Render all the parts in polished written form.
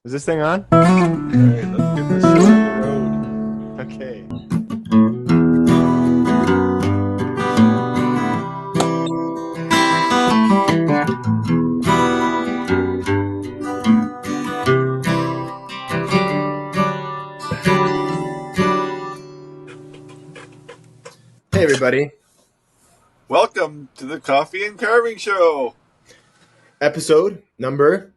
Is this thing on? All right, let's get this show on the road. Okay. Hey, everybody. Welcome to the Coffee and Carving Show. Episode number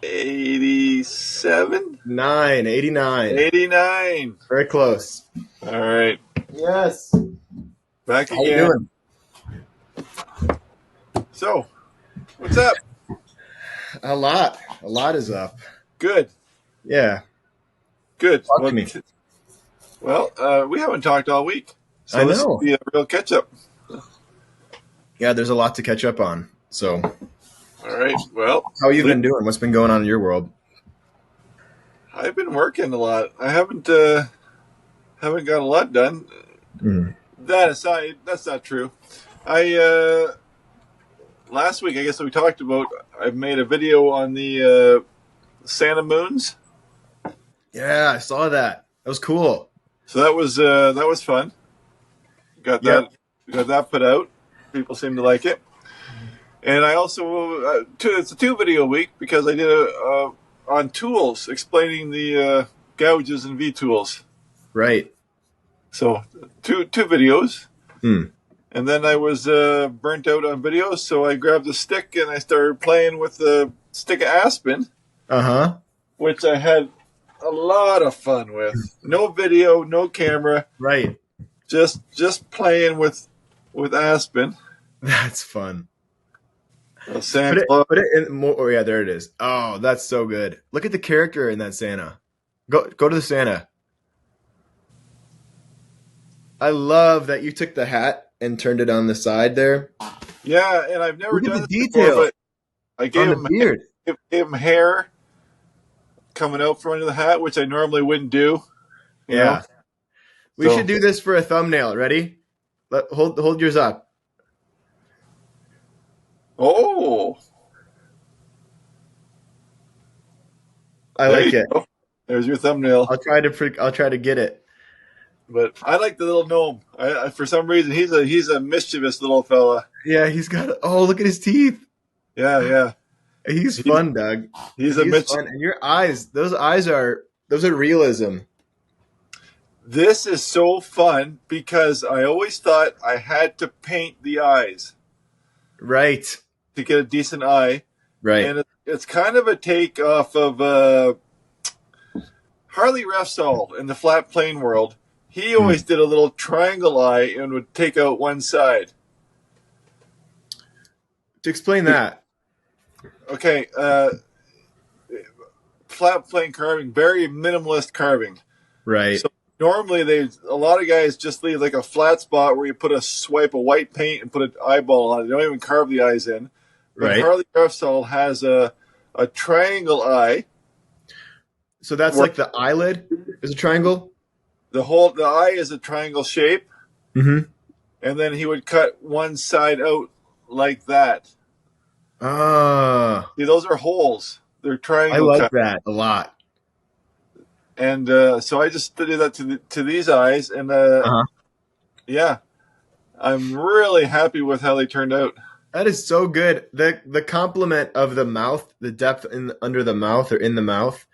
87? 89. 89. Very close. All right, Yes. back How you again. doing? So, what's up? A lot. A lot is up. Good, Yeah. good. Talk to me. Well, we haven't talked all week. So I this know. will be a real catch-up. Yeah, there's a lot to catch up on. So, All right, well, how you been doing? What's been going on in your world? I've been working a lot. I haven't got a lot done. Mm. That aside, that's not true. I last week, I guess we talked about, I made a video on the Santa moons. Yeah, I saw that. That was cool. So that was fun. Got Yep. that put out. People seem to like it. And I also it's a 2 video week because I did on tools explaining the gouges and V tools. Right. So two videos. Hmm. And then I was burnt out on videos, so I grabbed a stick and I started playing with the stick of Aspen, Uh-huh. which I had a lot of fun with. No video, no camera, Right. just playing with Aspen. That's fun. Santa Put it in more. Oh, yeah, there it is. Oh, that's so good. Look at the character in that Santa. Go to the Santa. I love that you took the hat and turned it on the side there. Yeah, and I've never Look at done the this detail before, but I on gave the him beard. gave him hair coming out from under the hat, which I normally wouldn't do. You know? Yeah. We So- should do this for a thumbnail. Ready? Hold yours up. Oh, I there like you it. go. There's your thumbnail. I'll try to get it. But I like the little gnome. I for some reason he's a mischievous little fella. Yeah, he's got. Oh, look at his teeth. Yeah. He's fun, Doug. He's a He's fun. And your eyes. Those are realism. This is so fun because I always thought I had to paint the eyes Right. to get a decent eye. Right. And it's kind of a take off of Harley Refsall in the flat plane world. He always did a little triangle eye and would take out one side. To explain that. Okay, flat plane carving, very minimalist carving. Right. So normally a lot of guys just leave like a flat spot where you put a swipe of white paint and put an eyeball on it. They don't even carve the eyes in. But Right. Harley Refsall has a triangle eye. So that's like the eyelid is a triangle? The eye is a triangle shape, Mm-hmm. and then he would cut one side out like that. Ah, See, those are holes. They're I triangle like cut. that a lot. And so I just did that to these eyes, and yeah, I'm really happy with how they turned out. That is so good. The complement of the mouth, the depth under the mouth or in the mouth,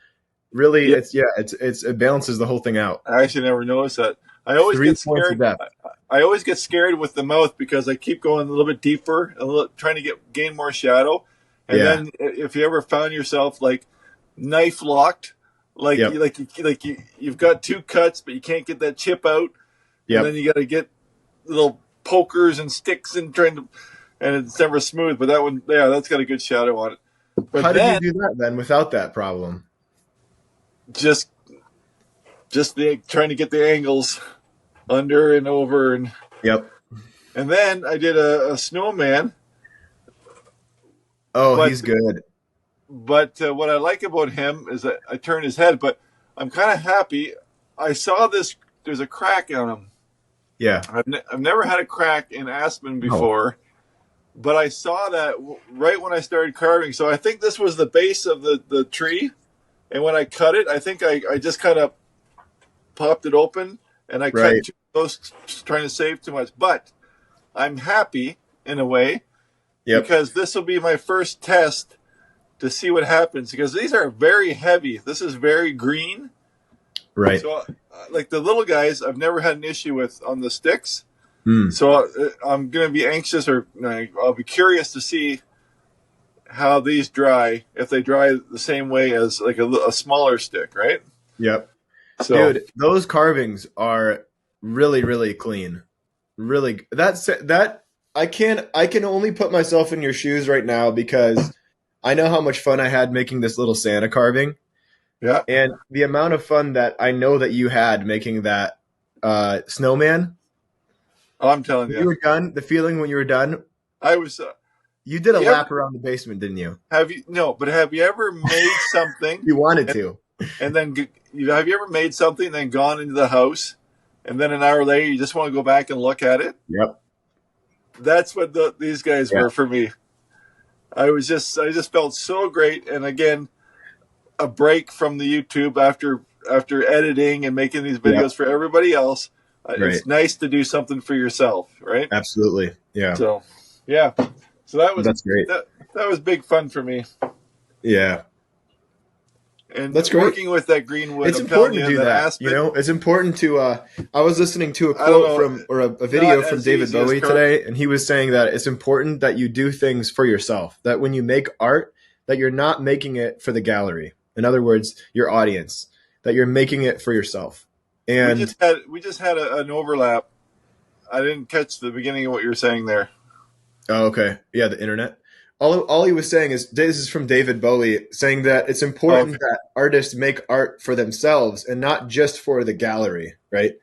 really, Yeah. it balances the whole thing out. I actually never noticed that. I always 3 get points of scared. depth. I always get scared with the mouth because I keep going a little bit deeper, trying to gain more shadow. And Yeah. then if you ever found yourself like knife locked, like Yep. you've got 2 cuts, but you can't get that chip out, Yep. and then you got to get little pokers and sticks and and it's never smooth. But that one, yeah, that's got a good shadow on it. But How then did you do that then without that problem? just trying to get the angles under and over and. Yep. And then I did a snowman. Oh, But- he's good. But what I like about him is that I turned his head, but I'm kind of happy. I saw there's a crack on him. Yeah. I've never had a crack in Aspen before, but I saw that right when I started carving. So I think this was the base of the tree. And when I cut it, I think I just kind of popped it open and I cut Right. too close, trying to save too much. But I'm happy in a way Yep. because this will be my first test to see what happens because these are very heavy. This is very green. Right. So, like the little guys, I've never had an issue with on the sticks. Mm. So I'm going to be anxious, or I'll be curious to see how these dry, if they dry the same way as like a smaller stick, right? Yep. So, Dude, those carvings are really, really clean. Really, that I can only put myself in your shoes right now because I know how much fun I had making this little Santa carving, yeah, and the amount of fun that I know that you had making that snowman. I'm telling When you you, were done, the feeling when you were done, I was. you did a You ever lap around the basement, didn't you? have you no? But have you ever made something You wanted and, to. and then have you ever made something and then gone into the house and then an hour later you just want to go back and look at it? Yep. That's what these guys Yeah. were for me. I just felt so great, and again, a break from the YouTube after editing and making these Yeah. videos for everybody else. Right. It's nice to do something for yourself, right? Absolutely. Yeah. So, yeah. So That's great. that was big fun for me, Yeah. and That's great. working with that greenwood. It's I'm telling important to you do that that. You Aspen. know, it's important to. I was listening to a I don't quote know, from or a video not from as David easy as Bowie curve. today, and he was saying that it's important that you do things for yourself. That when you make art, that you're not making it for the gallery. In other words, your audience. That you're making it for yourself. And We just had an overlap. I didn't catch the beginning of what you were saying there. oh, okay, yeah, the internet. All he was saying is this is from David Bowie saying that it's Oh, okay. important that artists make art for themselves and not just for the gallery, right?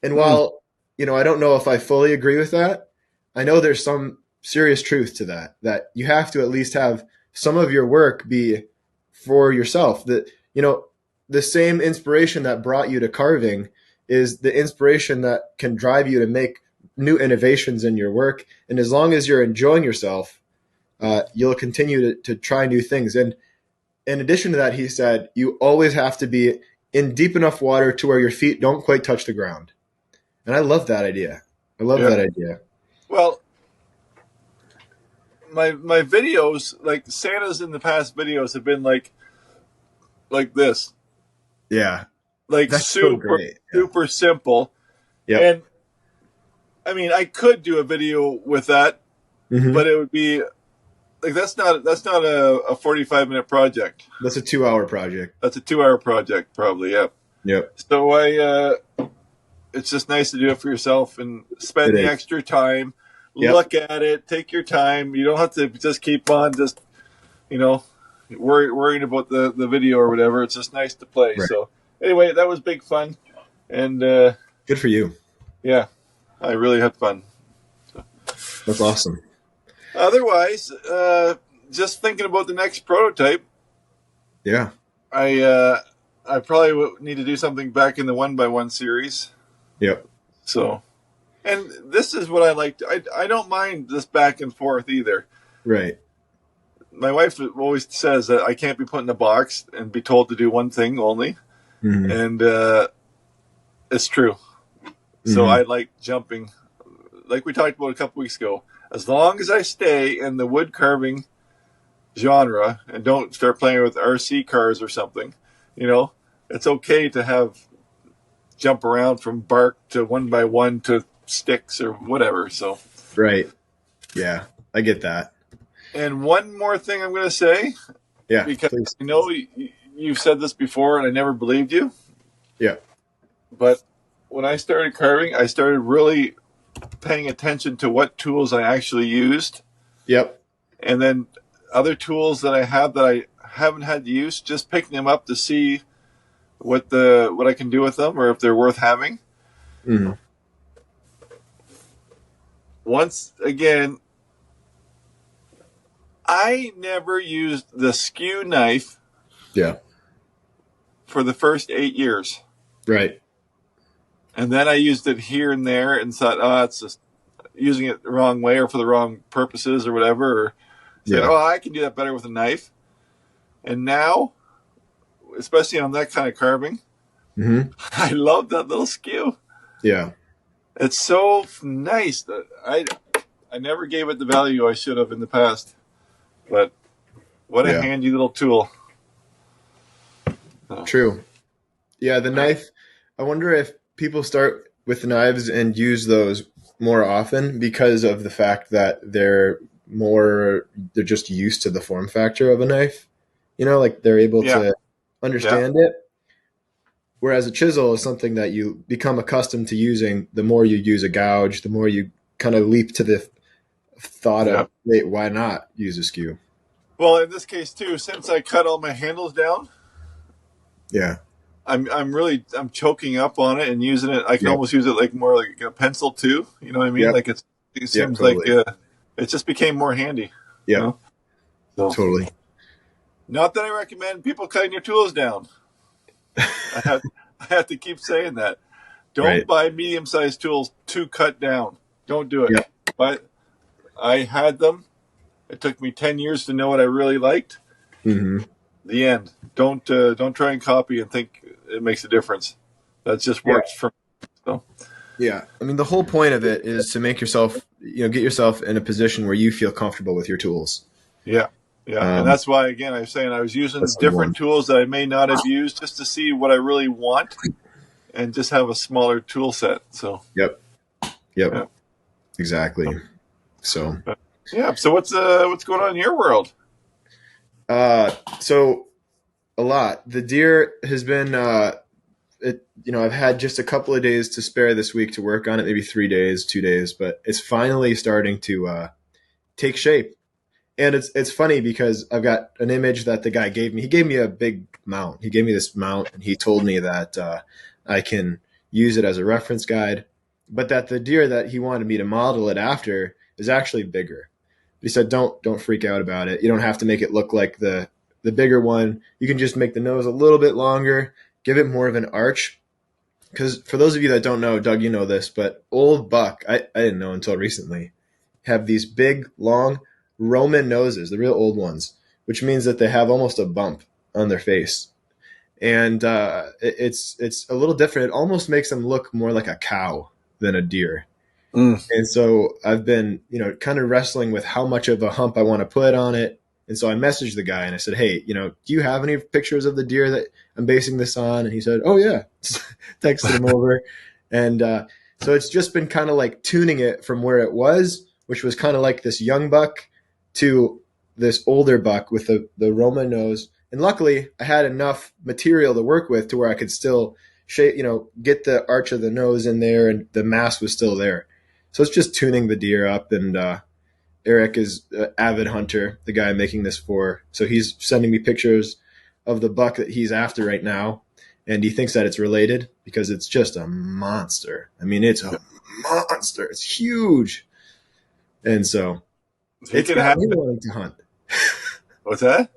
And Hmm. while, I don't know if I fully agree with that, I know there's some serious truth to that you have to at least have some of your work be for yourself. That, the same inspiration that brought you to carving is the inspiration that can drive you to make new innovations in your work. And as long as you're enjoying yourself, you'll continue to try new things. And in addition to that, he said, you always have to be in deep enough water to where your feet don't quite touch the ground. And I love that idea. I love Yeah. that idea. Well, my videos, like Santa's in the past videos, have been like this, Yeah. like That's so super great. Yeah. super simple. Yep. And I mean, I could do a video with that, Hmm. but it would be like that's not a 45-minute project. That's a 2-hour project. That's a 2-hour project, probably. Yeah. Yep. So it's just nice to do it for yourself and spend It the is. extra time. Yep. Look at it, take your time. You don't have to just keep on you know worrying about the video or whatever. It's just nice to play. Right. So anyway, that was big fun, and Good for you. yeah, I really had fun. That's awesome. Otherwise, just thinking about the next prototype, Yeah. I probably need to do something back in the 1x1 series. Yep. So, and this is what I like. I don't mind this back and forth either. Right. My wife always says that I can't be put in a box and be told to do one thing only, Hmm. and it's true. So Hmm. I like jumping, like we talked about a couple weeks ago. As long as I stay in the wood carving genre and don't start playing with RC cars or something, it's okay to have jump around from bark to 1x1 to sticks or whatever. So, Right. Yeah. I get that. and one more thing I'm going to say, Yeah. because Please. I know you've said this before and I never believed you, Yeah. but when I started carving, I started really paying attention to what tools I actually used, Yep. and then other tools that I have that I haven't had to use, just picking them up to see what I can do with them or if they're worth having. Hmm. Once again, I never used the skew knife Yeah. for the first 8 years. Right. And then I used it here and there and thought, oh, it's just, using it the wrong way or for the wrong purposes or whatever, or saying, Yeah. "Oh, I can do that better with a knife." And now, especially on that kind of carving, Hmm. I love that little skew. Yeah. It's so nice that I never gave it the value I should have in the past. But what a Yeah. handy little tool. True. Yeah. The knife. I wonder if people start with knives and use those more often because of the fact that they're just used to the form factor of a knife. Like they're able Yeah, to yeah, understand it. Whereas a chisel is something that you become accustomed to using. The more you use a gouge, the more you kind of leap to the thought yeah. of, wait, why not use a skew? Well, in this case too, since I cut all my handles down, Yeah. I'm choking up on it and using it. I can Yep. almost use it like more like a pencil too. You know what I mean? Yep. Like it Yep. seems like Totally. it just became more handy. You Yep. know? So Totally. not that I recommend people cutting your tools down. I have I have to keep saying that. Don't Right. buy medium sized tools to cut down. Don't do it. Yep. But I had them. It took me 10 years to know what I really liked. Hmm. The end. Don't try and copy and think it makes a difference. That just Yeah. works for me. So Yeah. I mean, the whole point of it is to make yourself, get yourself in a position where you feel comfortable with your tools. yeah, yeah, and Um, that's why again I was saying I was using that's the one. different tools that I may not have used just to see what I really want and just have a smaller tool set. So Yep. Yep. yeah, Exactly. So, yeah. So what's going on in your world? so a lot. The deer has been, I've had just a couple of days to spare this week to work on it, maybe 3 days, 2 days, but it's finally starting to take shape. And it's funny because I've got an image that the guy gave me. He gave me a big mount. He gave me this mount, and he told me that I can use it as a reference guide, but that the deer that he wanted me to model it after is actually bigger. He said, "Don't freak out about it. You don't have to make it look like the bigger one. You can just make the nose a little bit longer, give it more of an arch." Because for those of you that don't know, Doug, you know this, but old buck, I didn't know until recently, have these big, long Roman noses, the real old ones, which means that they have almost a bump on their face. And it's a little different. It almost makes them look more like a cow than a deer. Mm. And so I've been, kind of wrestling with how much of a hump I want to put on it. And so I messaged the guy and I said, "Hey, do you have any pictures of the deer that I'm basing this on?" And he said, "Oh yeah." Texted him over. And so it's just been kind of like tuning it from where it was, which was kind of like this young buck, to this older buck with the Roma nose. And luckily I had enough material to work with to where I could still shape, get the arch of the nose in there and the mass was still there. So it's just tuning the deer up. And Eric is an avid hunter, the guy I'm making this for. So he's sending me pictures of the buck that he's after right now. And he thinks that it's related because it's just a monster. I mean, it's a monster. It's huge. And so He it's can got have me it. wanting to hunt. What's that?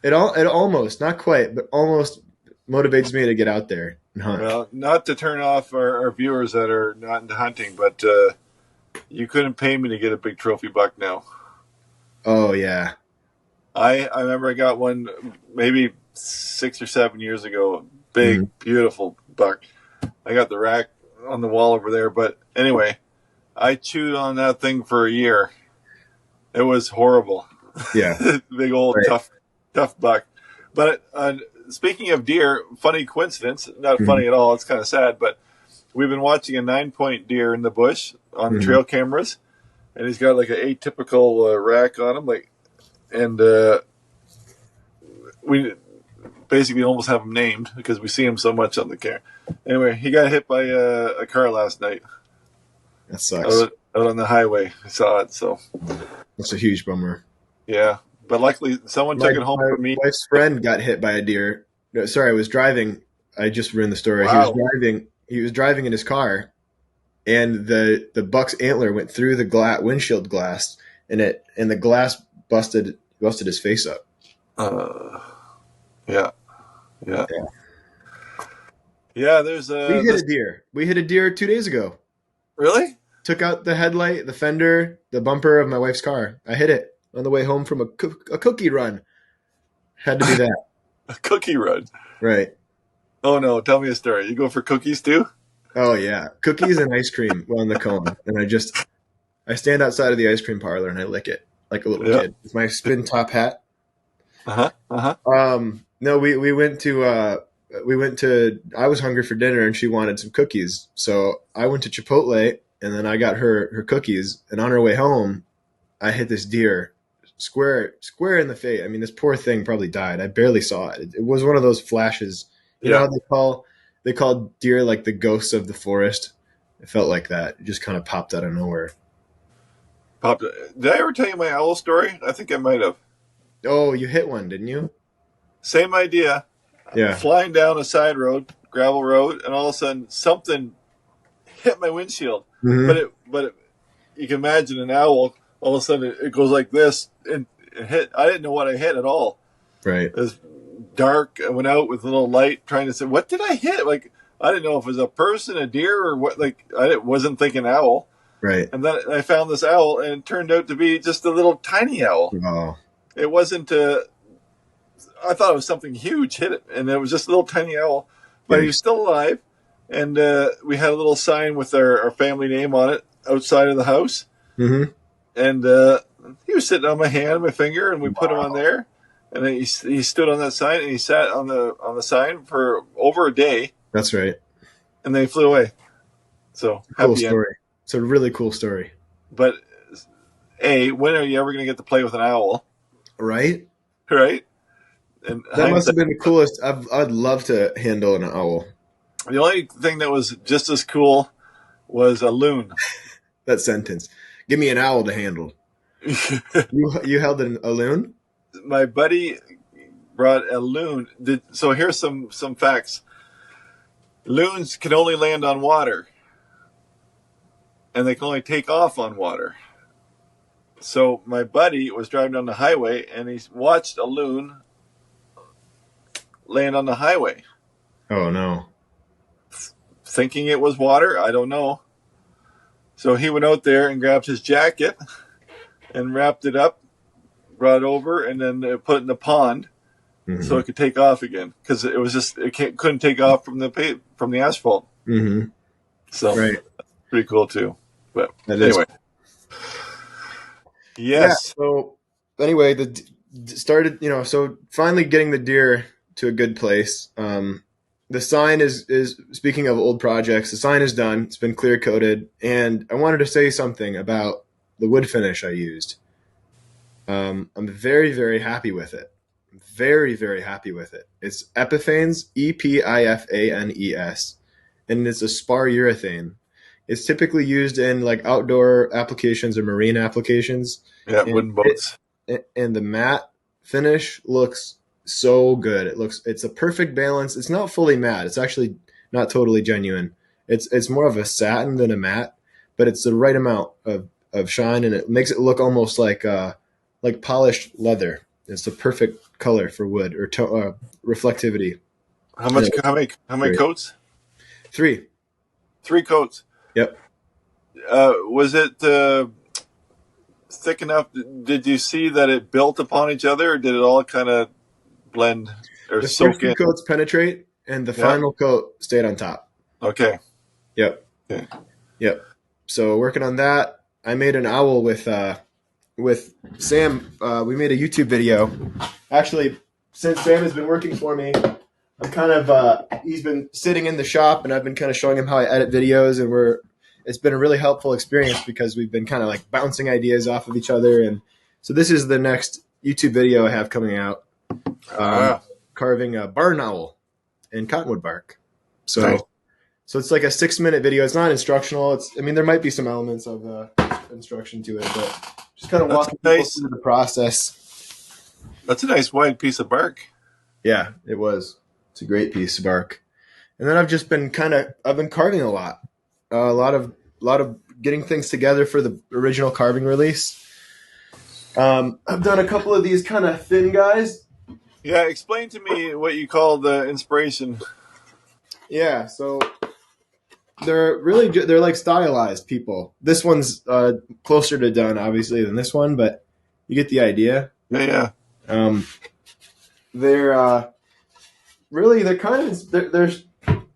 It almost, not quite, but almost motivates me to get out there and hunt. Well, not to turn off our viewers that are not into hunting, but you couldn't pay me to get a big trophy buck now. Oh yeah. I remember I got one maybe 6 or 7 years ago. Big, Mhm. beautiful buck. I got the rack on the wall over there. But anyway, I chewed on that thing for a year. It was horrible. Yeah. Big old Right. tough buck. But speaking of deer, funny coincidence. Not Mhm. funny at all. It's kind of sad. But we've been watching a 9-point deer in the bush on Mhm. trail cameras, and he's got like an atypical rack on him, and we basically almost have him named because we see him so much on the camera. Anyway, he got hit by a car last night That sucks. out on the highway. I saw it, so That's a huge bummer. yeah. But luckily, someone My, took it home my for me. wife's friend got hit by a deer. No, sorry, I was driving. I just ruined the story. Wow. He was driving in his car, and the buck's antler went through the windshield glass, and the glass busted his face up. Yeah, yeah, Yeah. yeah. There's We hit this a deer. We hit a deer 2 days ago. really. took out the headlight, the fender, the bumper of my wife's car. I hit it on the way home from a cookie run. Had to be that. A cookie run. Right. Oh no, tell me a story. You go for cookies too? Oh yeah, cookies and ice cream on the cone, and I stand outside of the ice cream parlor and I lick it like a little Yeah. kid with my spin top hat. Uh-huh. No, we went to I was hungry for dinner and she wanted some cookies, so I went to Chipotle and then I got her cookies, and on her way home, I hit this deer square in the face. I mean, this poor thing probably died. I barely saw it. It was one of those flashes. You know how they call deer like the ghosts of the forest. It felt like that. It just kind of popped out of nowhere. Did I ever tell you my owl story? I think I might have. Oh, you hit one, didn't you? Same idea. Yeah. Flying down a side road, gravel road, and all of a sudden something hit my windshield. Mm-hmm. But you can imagine an owl. All of a sudden it goes like this and it hit. I didn't know what I hit at all. Right. It was dark. I went out with a little light, trying to say, what did I hit? Like, I didn't know if it was a person, a deer, or what. Like, I wasn't thinking owl. Right. And then I found this owl, and it turned out to be just a little tiny owl. Oh. It wasn't. I thought it was something huge hit it, and it was just a little tiny owl. But he was still alive, and we had a little sign with our family name on it outside of the house. Mm-hmm. And he was sitting on my hand, my finger, and we put him on there. And then he stood on that sign, and he sat on the sign for over a day. That's right. And then he flew away. So cool story. End. It's a really cool story. But when are you ever going to get to play with an owl? Right. Right. And that must have been the coolest. I'd love to handle an owl. The only thing that was just as cool was a loon. That sentence. Give me an owl to handle. You held a loon? My buddy brought a loon. So here's some facts. Loons can only land on water, and they can only take off on water. So my buddy was driving down the highway, and he watched a loon land on the highway. Oh, no. Thinking it was water, I don't know. So he went out there and grabbed his jacket and wrapped it up, brought it over, and then put it in the pond so it could take off again, because it was just couldn't take off from the asphalt. Mm-hmm. So right. That's pretty cool too. But anyway, yes. Yeah, so anyway, so finally getting the deer to a good place. The sign is speaking of old projects. The sign is done. It's been clear coated, and I wanted to say something about the wood finish I used. I'm very, very happy with it. Very, very happy with it. It's Epiphanes, Epifanes, and it's a spar urethane. It's typically used in like outdoor applications or marine applications. Yeah, wooden boats. And the matte finish looks so good. It's a perfect balance. It's not fully matte. It's actually not totally genuine. It's more of a satin than a matte, but it's the right amount of shine, and it makes it look almost like polished leather. It's the perfect color for wood or reflectivity. How many coats? 3. 3 coats. Yep. Was it thick enough? Did you see that it built upon each other, or did it all kind of blend or soak in? The first 2 coats penetrate, and the final coat stayed on top. Okay. Yep. Okay. Yep. So working on that, I made an owl with Sam. We made a YouTube video. Actually, since Sam has been working for me, I'm kind of he's been sitting in the shop, and I've been kind of showing him how I edit videos, and it's been a really helpful experience because we've been kind of like bouncing ideas off of each other. And so this is the next YouTube video I have coming out, carving a barn owl in cottonwood bark. So nice. So it's like a 6-minute video. It's not instructional. There might be some elements of instruction to it, but just kind of walking people through the process. That's a nice wide piece of bark. Yeah, it was. It's a great piece of bark. And then I've just been I've been carving a lot of getting things together for the original carving release. I've done a couple of these kind of thin guys. Yeah, explain to me what you call the inspiration. Yeah, so they're really good. They're like stylized people. This one's closer to done, obviously, than this one, but you get the idea. Yeah, yeah. Um, they're really they're kind of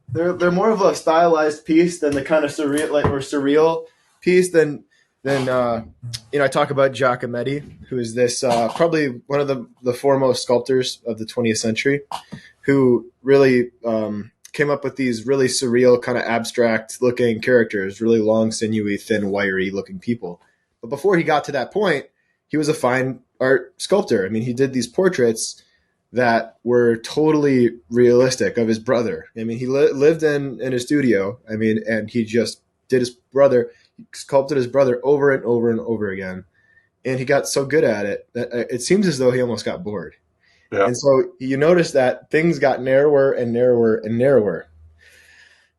they're more of a stylized piece than the kind of surreal piece than I talk about Giacometti, who is this probably one of the foremost sculptors of the 20th century, who really came up with these really surreal kind of abstract looking characters, really long, sinewy, thin, wiry looking people. But before he got to that point, he was a fine art sculptor. I mean, he did these portraits that were totally realistic of his brother. I mean, he lived in his studio. I mean, and he just did he sculpted his brother over and over and over again. And he got so good at it that it seems as though he almost got bored. Yeah. And so you notice that things got narrower and narrower and narrower.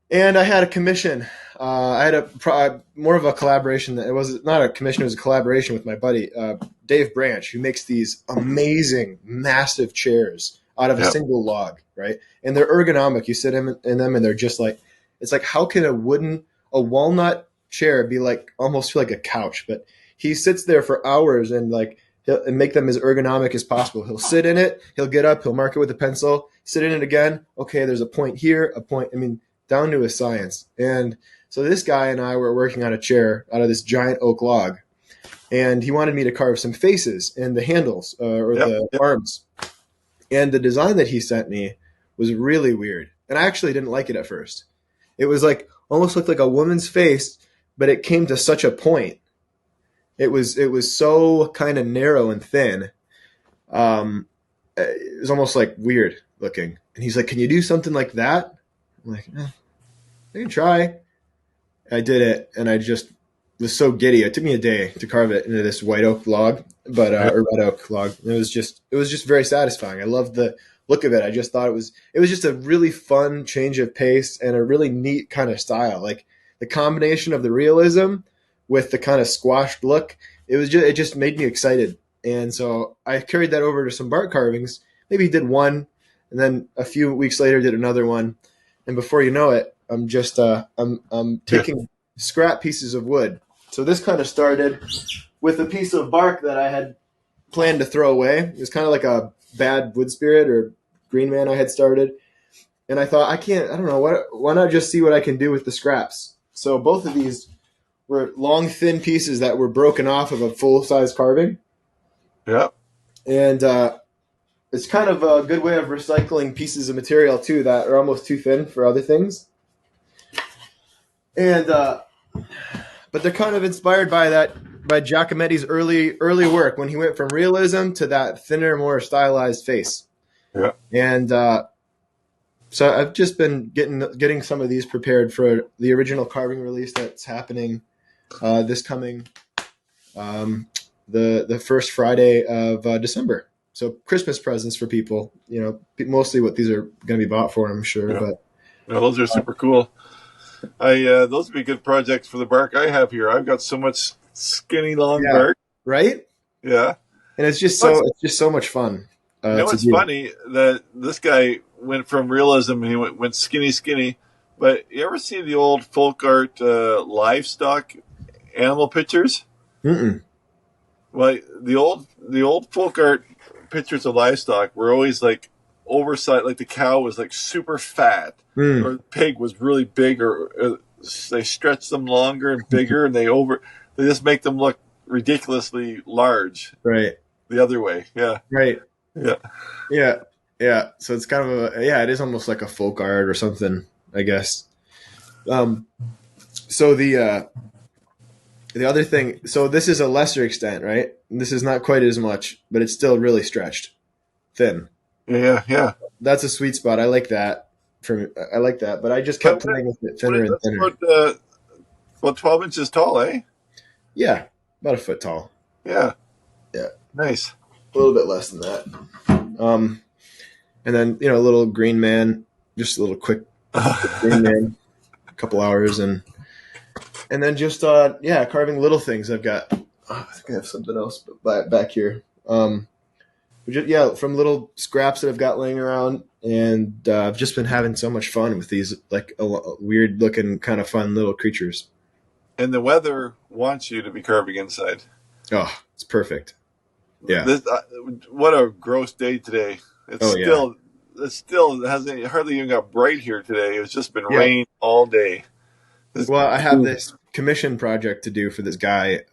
And I had a commission. I had more of a collaboration. It was not a commission; it was a collaboration with my buddy Dave Branch, who makes these amazing, massive chairs out of a single log, right? And they're ergonomic. You sit in them, and they're just like it's like how can a walnut chair be like almost feel like a couch? But he sits there for hours and he'll make them as ergonomic as possible. He'll sit in it. He'll get up. He'll mark it with a pencil. Sit in it again. Okay, there's a point here. A point. I mean, down to a science. And so this guy and I were working on a chair out of this giant oak log, and he wanted me to carve some faces and the handles the arms. And the design that he sent me was really weird, and I actually didn't like it at first. It was like almost looked like a woman's face, but it came to such a point. It was so kind of narrow and thin. It was almost like weird looking. And he's like, "Can you do something like that?" I'm like, I can try. I did it, and I just was so giddy. It took me a day to carve it into this white oak log, or red oak log. And it was just very satisfying. I loved the look of it. I just thought it was just a really fun change of pace and a really neat kind of style. Like the combination of the realism with the kind of squashed look, it just made me excited. And so I carried that over to some bark carvings. Maybe did one, and then a few weeks later did another one. And before you know it, I'm just I'm taking scrap pieces of wood. So this kind of started with a piece of bark that I had planned to throw away. It was kind of like a bad wood spirit or green man I had started. And I thought, I don't know, why not just see what I can do with the scraps? So both of these were long, thin pieces that were broken off of a full-size carving. Yeah. And it's kind of a good way of recycling pieces of material, too, that are almost too thin for other things. And but they're kind of inspired by Giacometti's early work when he went from realism to that thinner, more stylized face. Yeah. And so I've just been getting some of these prepared for the original carving release that's happening this coming the first Friday of December. So Christmas presents for people, mostly what these are going to be bought for, I'm sure. Yeah. But no, those are super cool. Those would be good projects for the bark I have here. I've got so much skinny long bark. Right? Yeah. And it's just so much fun. It's funny that this guy went from realism and he went skinny. But you ever see the old folk art livestock animal pictures? Mm-mm. Well, the old folk art pictures of livestock were always like oversized, like the cow was like super fat, or the pig was really big, or they stretch them longer and bigger, and they just make them look ridiculously large. Right. The other way. Yeah. Right. Yeah. Yeah. Yeah. So it's kind of it is almost like a folk art or something, I guess. So the other thing, so this is a lesser extent, right? This is not quite as much, but it's still really stretched, thin. Yeah. That's a sweet spot. I like that. I like that, but I just kept playing with it thinner and thinner. About 12 inches tall, eh? Yeah, about a foot tall. Yeah. Yeah. Nice. A little bit less than that. And then, a little green man, just a little quick green man, a couple hours, and then just carving little things. I've got I think I have something else back here. Yeah, from little scraps that I've got laying around, and I've just been having so much fun with these like weird looking, kind of fun little creatures. And the weather wants you to be carving inside. Oh, it's perfect. Yeah. This what a gross day today. Oh yeah. It still hasn't hardly even got bright here today. It's just been Yeah. rain all day. This, Well, I have this commission project to do for this guy.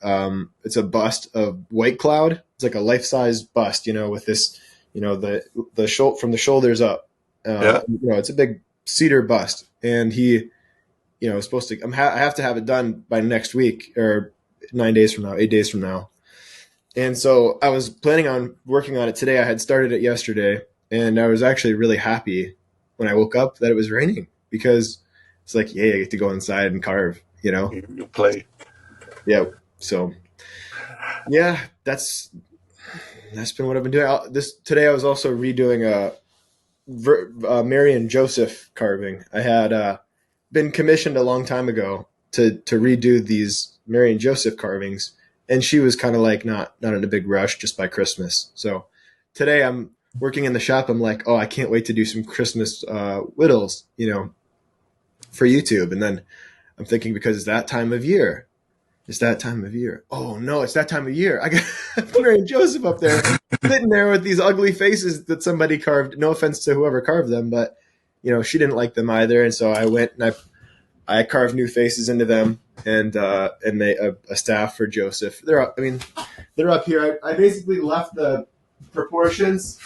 It's a bust of White Cloud. It's like a life size bust, with this, from the shoulders up. yeah. It's a big cedar bust, and he, is supposed to. I have to have it done by next week or 9 days from now, 8 days from now. And so I was planning on working on it today. I had started it yesterday, and I was actually really happy when I woke up that it was raining because it's like, yeah, I get to go inside and carve, You play. Yeah. So, yeah, that's been what I've been doing. Today I was also redoing a Mary and Joseph carving. I had been commissioned a long time ago to redo these Mary and Joseph carvings, and she was kind of like not in a big rush just by Christmas. So today I'm working in the shop. I'm like, oh, I can't wait to do some Christmas whittles, for YouTube. And then I'm thinking, because it's that time of year. It's that time of year. Oh no, it's that time of year. I got Mary and Joseph up there sitting there with these ugly faces that somebody carved. No offense to whoever carved them, but she didn't like them either. And so I went and I carved new faces into them, and they a staff for Joseph. They're up. I mean, they're up here. I basically left the proportions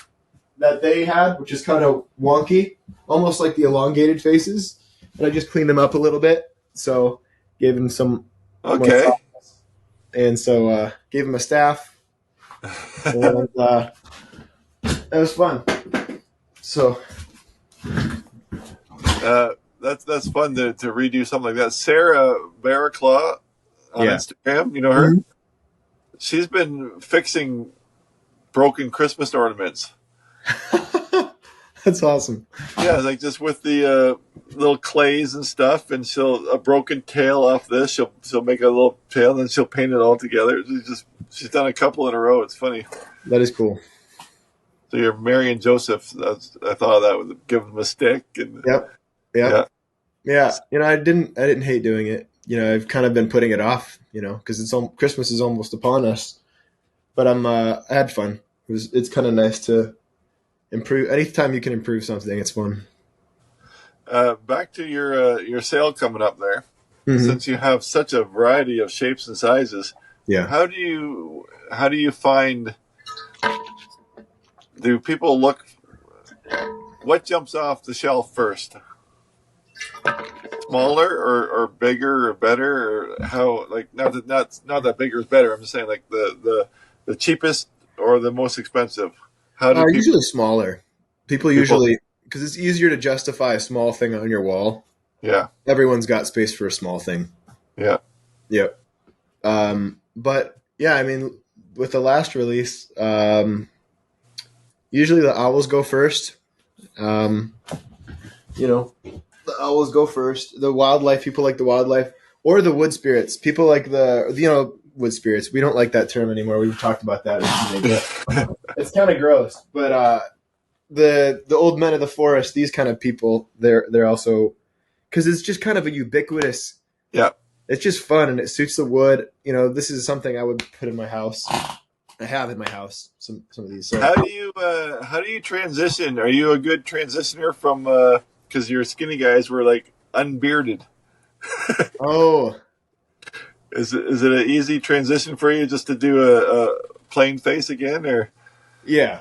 that they had, which is kind of wonky, almost like the elongated faces, and I just cleaned them up a little bit. So gave them some Okay. and so gave him a staff, and that was fun. So That's fun to redo something like that. Sarah Barraclaw on Instagram, you know her? Mm-hmm. She's been fixing broken Christmas ornaments. That's awesome. Yeah, like just with the little clays and stuff, and a broken tail off this. She'll make a little tail, and then she'll paint it all together. She's done a couple in a row. It's funny. That is cool. So you're Mary and Joseph. I thought that would give them a stick. And Yep. Yeah. I didn't hate doing it. I've kind of been putting it off. Because Christmas is almost upon us. But I had fun. It's kind of nice to improve. Anytime you can improve something, it's fun. Back to your sale coming up there. Mm-hmm. Since you have such a variety of shapes and sizes, how do you find? Do people look? What jumps off the shelf first? Smaller or bigger or better, or how? Like not that bigger is better. I'm just saying like the cheapest or the most expensive. How do people? Usually smaller. People usually, because it's easier to justify a small thing on your wall. Yeah. Everyone's got space for a small thing. Yeah. Yep. But yeah, I mean, with the last release, usually the owls go first. The owls go first. The wildlife, people like the wildlife, or the wood spirits. People like the wood spirits. We don't like that term anymore. We've talked about that recently, but it's kind of gross. But the old men of the forest, these kind of people, they're also, because it's just kind of a ubiquitous. Yeah. It's just fun and it suits the wood. This is something I would put in my house. I have in my house some of these. So. How do you transition? Are you a good transitioner from because your skinny guys were like unbearded? Oh, is it an easy transition for you just to do a plain face again, or? Yeah.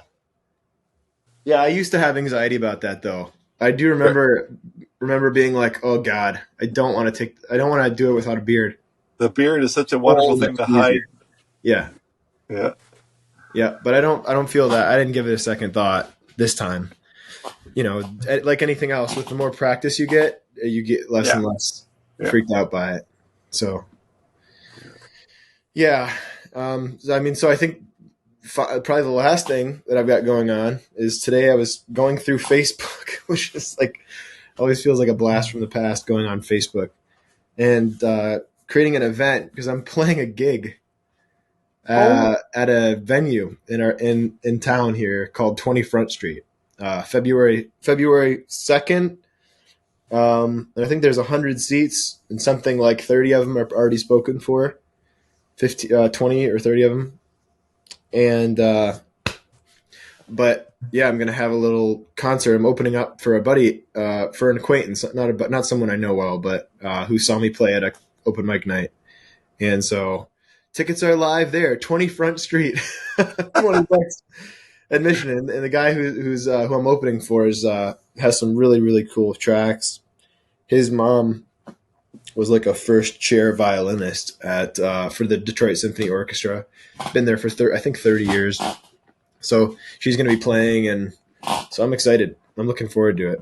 I used to have anxiety about that though. I do remember being like, oh God, I don't want to do it without a beard. The beard is such a wonderful thing to hide. Yeah. Yeah. Yeah, but I don't feel that. I didn't give it a second thought this time. Like anything else, with the more practice you get less and less freaked out by it. So, yeah. So I think probably the last thing that I've got going on is today I was going through Facebook, which is like always feels like a blast from the past, going on Facebook and creating an event because I'm playing a gig. Oh, at a venue in town here called 20 Front Street, February 2nd. And I think there's 100 seats, and something like 30 of them are already spoken for. 50, 20 or 30 of them, and but yeah, I'm gonna have a little concert. I'm opening up for a buddy, for an acquaintance, not someone I know well, but who saw me play at a open mic night, and so tickets are live there, 20 Front Street, $20 admission, and the guy who I'm opening for is has some really cool tracks. His mom was like a first chair violinist at for the Detroit Symphony Orchestra. Been there for I think 30 years. So she's going to be playing, and so I'm excited. I'm looking forward to it.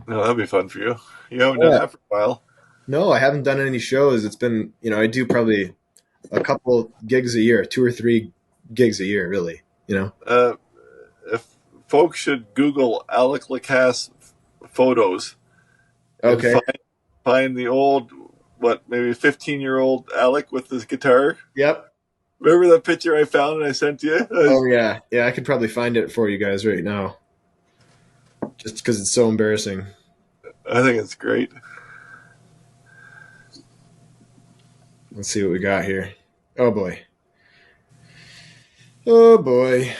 no, that'd be fun for you. You haven't done Yeah. that for a while. No, I haven't done any shows. It's been, I do probably a couple gigs a year, 2 or 3 gigs a year, really. Uh, if folks should Google Alec Lacasse photos and Okay. find the old, maybe 15-year-old Alec with his guitar. Yep. Remember that picture I found and I sent to you? Oh yeah, yeah. I could probably find it for you guys right now, just because it's so embarrassing. I think it's great. Let's see what we got here. Oh boy. Oh boy.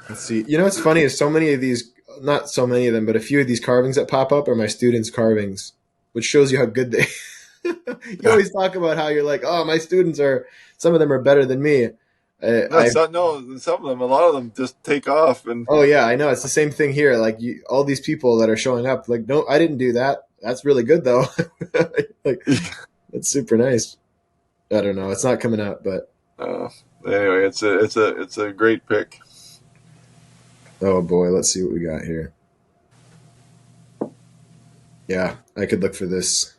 Let's see. What's funny is so many of these, not so many of them, but a few of these carvings that pop up are my students' carvings, which shows you how good they. You always talk about how you're like, oh, my students are. Some of them are better than me. No, some of them, a lot of them just take off. And Oh yeah, I know. It's the same thing here. Like all these people that are showing up, like, no, I didn't do that. That's really good though. Like, that's super nice. I don't know. It's not coming up, but anyway, it's a great pick. oh boy, let's see what we got here. Yeah, I could look for this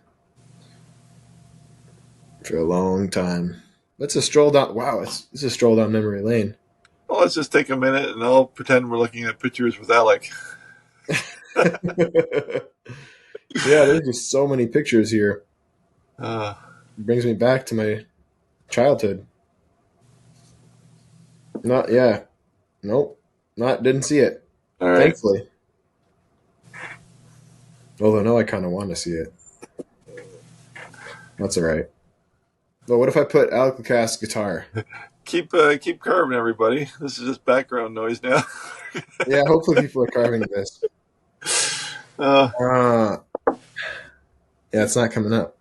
for a long time. Let's a stroll down. Wow, it's a stroll down memory lane. Well, let's just take a minute and I'll pretend we're looking at pictures with Alec. Yeah, there's just so many pictures here. Uh, It brings me back to my childhood. Not yeah. Nope. Didn't see it. all right. Thankfully. Although no, I kinda want to see it. That's alright. Well, what if I put Alec Lacasse guitar? Keep carving, everybody. This is just background noise now. Yeah, hopefully people are carving this. Uh, Yeah, it's not coming up.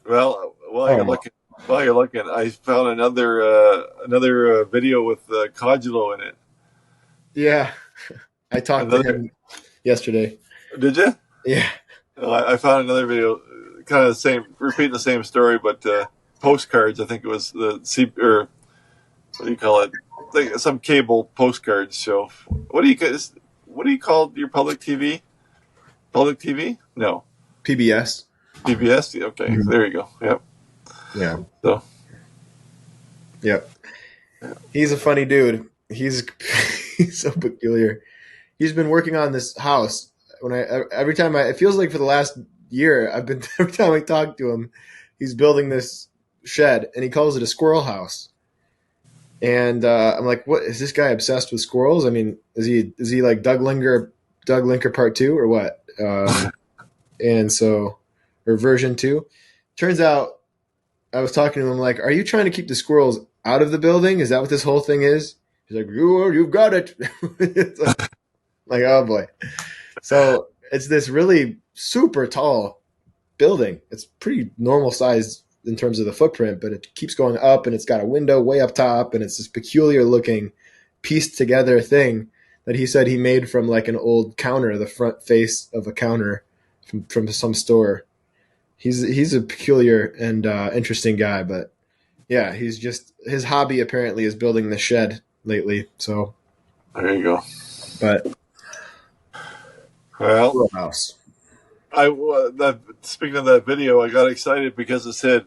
well, while you're looking, I found another video with Codulo in it. Yeah. I talked to Another, him yesterday. did you? Yeah. I found another video, kind of repeating the same story, but postcards. I think it was or what do you call it? Like some cable postcards show. What do you call your public TV? Public TV? No. PBS. PBS? Okay, there you go. Yep. Yeah. So. Yep. He's a funny dude. He's so peculiar. He's been working on this house. Every time it feels like for the last year, every time I talk to him, he's building this shed, and he calls it a squirrel house. And I'm like, what is this guy obsessed with squirrels? I mean, is he like Doug Linker Part 2 or what? And so, or version 2. Turns out, I was talking to him like, are you trying to keep the squirrels out of the building? Is that what this whole thing is? He's like, you've got it. It's like, oh boy. So it's this really super tall building. It's pretty normal size in terms of the footprint, but it keeps going up, and it's got a window way up top, and it's this peculiar looking pieced together thing that he said he made from like an old counter, the front face of a counter from some store. He's a peculiar and interesting guy, but yeah, his hobby apparently is building the shed lately. So There you go. but Well, house. Speaking of that video, I got excited because it said